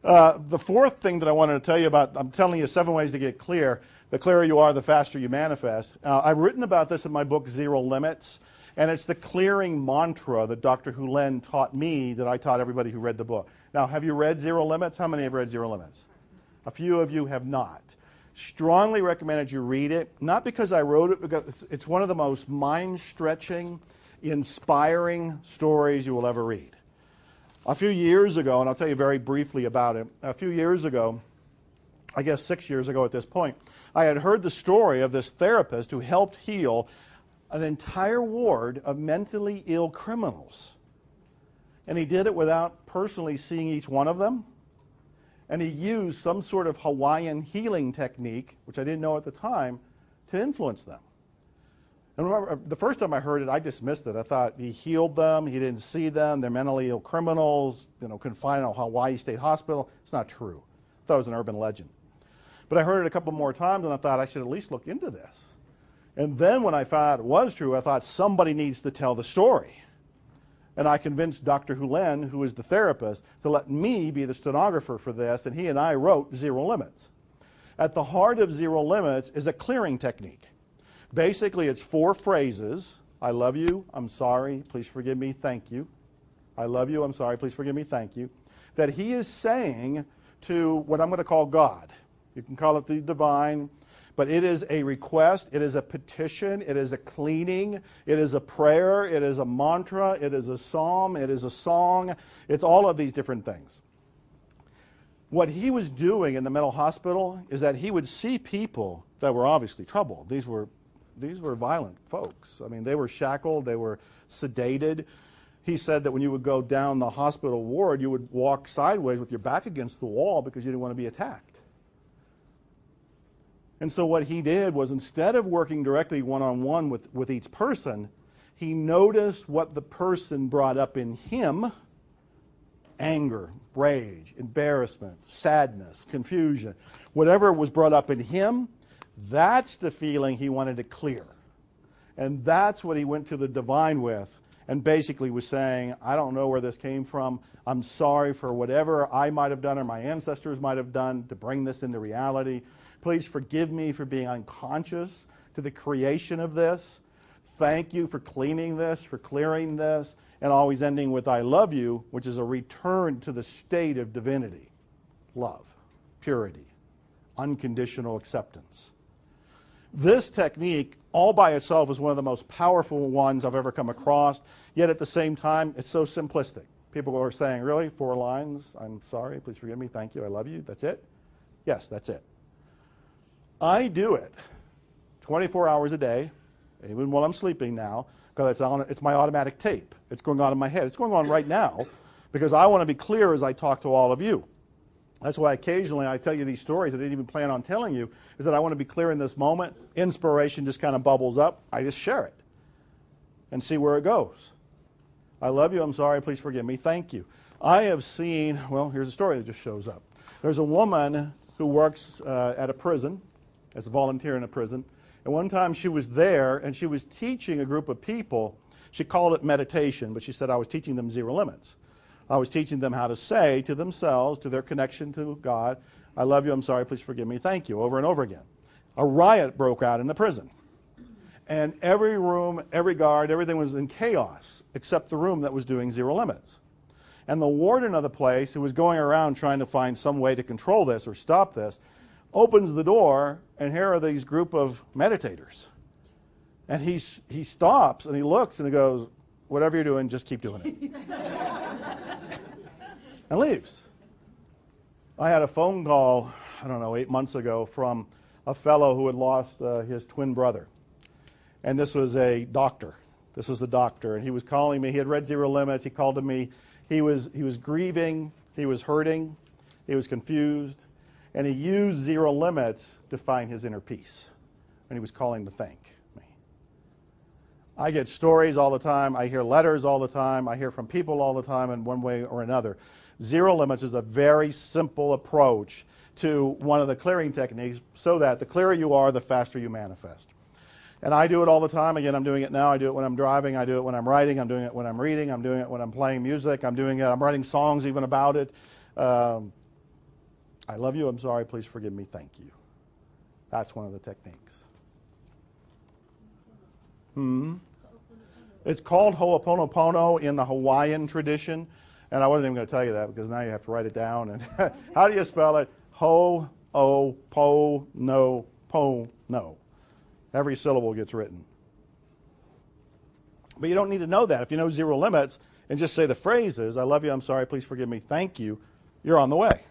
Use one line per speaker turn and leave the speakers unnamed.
The fourth thing that I wanted to tell you about, I'm telling you 7 ways to get clear. The clearer you are, the faster you manifest. I've written about this in my book, Zero Limits, and it's the clearing mantra that Dr. Hew Len taught me that I taught everybody who read the book. Now, have you read Zero Limits? How many have read Zero Limits? A few of you have not. Strongly recommend that you read it, not because I wrote it, because it's one of the most mind-stretching, inspiring stories you will ever read. A few years ago, and I'll tell you very briefly about it, a few years ago, I guess 6 years ago at this point, I had heard the story of this therapist who helped heal an entire ward of mentally ill criminals. And he did it without personally seeing each one of them. And he used some sort of Hawaiian healing technique, which I didn't know at the time, to influence them. And remember, the first time I heard it, I dismissed it. I thought he healed them, he didn't see them, they're mentally ill criminals, confined in a Hawaii State Hospital. It's not true. I thought it was an urban legend. But I heard it a couple more times, and I thought I should at least look into this. And then when I found it was true, I thought somebody needs to tell the story. And I convinced Dr. Hew Len, who is the therapist, to let me be the stenographer for this, and he and I wrote Zero Limits. At the heart of Zero Limits is a clearing technique. Basically, it's 4 phrases. I love you, I'm sorry, please forgive me, thank you. I love you, I'm sorry, please forgive me, thank you. That he is saying to what I'm going to call God. You can call it the divine, but it is a request, it is a petition, it is a cleaning, it is a prayer, it is a mantra, it is a psalm, it is a song. It's all of these different things. What he was doing in the mental hospital is that he would see people that were obviously troubled. These were violent folks. I mean, they were shackled, they were sedated. He said that when you would go down the hospital ward, you would walk sideways with your back against the wall because you didn't want to be attacked. And so what he did was, instead of working directly one-on-one with each person, he noticed what the person brought up in him: anger, rage, embarrassment, sadness, confusion. Whatever was brought up in him, that's the feeling he wanted to clear. And that's what he went to the divine with, and basically was saying, I don't know where this came from. I'm sorry for whatever I might have done or my ancestors might have done to bring this into reality. Please forgive me for being unconscious to the creation of this. Thank you for cleaning this, for clearing this, and always ending with I love you, which is a return to the state of divinity. Love, purity, unconditional acceptance. This technique, all by itself, is one of the most powerful ones I've ever come across, yet at the same time, it's so simplistic. People are saying, really, 4 lines, I'm sorry, please forgive me, thank you, I love you, that's it? Yes, that's it. I do it 24 hours a day, even while I'm sleeping now, because it's my automatic tape. It's going on in my head. It's going on right now, because I want to be clear as I talk to all of you. That's why occasionally I tell you these stories I didn't even plan on telling you, is that I want to be clear in this moment. Inspiration just kind of bubbles up. I just share it and see where it goes. I love you, I'm sorry, please forgive me, thank you. I have seen, well, here's a story that just shows up. There's a woman who works at a prison, as a volunteer in a prison, and one time she was there and she was teaching a group of people. She called it meditation, but she said I was teaching them Zero Limits. I was teaching them how to say to themselves, to their connection to God, I love you, I'm sorry, please forgive me, thank you, over and over again. A riot broke out in the prison. And every room, every guard, everything was in chaos, except the room that was doing Zero Limits. And the warden of the place, who was going around trying to find some way to control this or stop this, opens the door, and here are these group of meditators. And he stops, and he looks, and he goes, whatever you're doing, just keep doing it. And leaves. I had a phone call, I don't know, 8 months ago from a fellow who had lost his twin brother. And this was a doctor. This was the doctor, and he was calling me. He had read Zero Limits. He called to me. He was grieving. He was hurting. He was confused. And he used Zero Limits to find his inner peace. And he was calling to thank me. I get stories all the time. I hear letters all the time. I hear from people all the time in one way or another. Zero Limits is a very simple approach to one of the clearing techniques, so that the clearer you are, the faster you manifest. And I do it all the time. Again, I'm doing it now. I do it when I'm driving. I do it when I'm writing. I'm doing it when I'm reading. I'm doing it when I'm playing music. I'm writing songs even about it. I love you, I'm sorry, please forgive me, thank you. That's one of the techniques. It's called hooponopono in the Hawaiian tradition, and I wasn't even going to tell you that because now you have to write it down. And how do you spell it? Ho-o-po-no-po-no. Every syllable gets written. But you don't need to know that. If you know zero limits and just say the phrases, I love you, I'm sorry, please forgive me, thank you, you're on the way.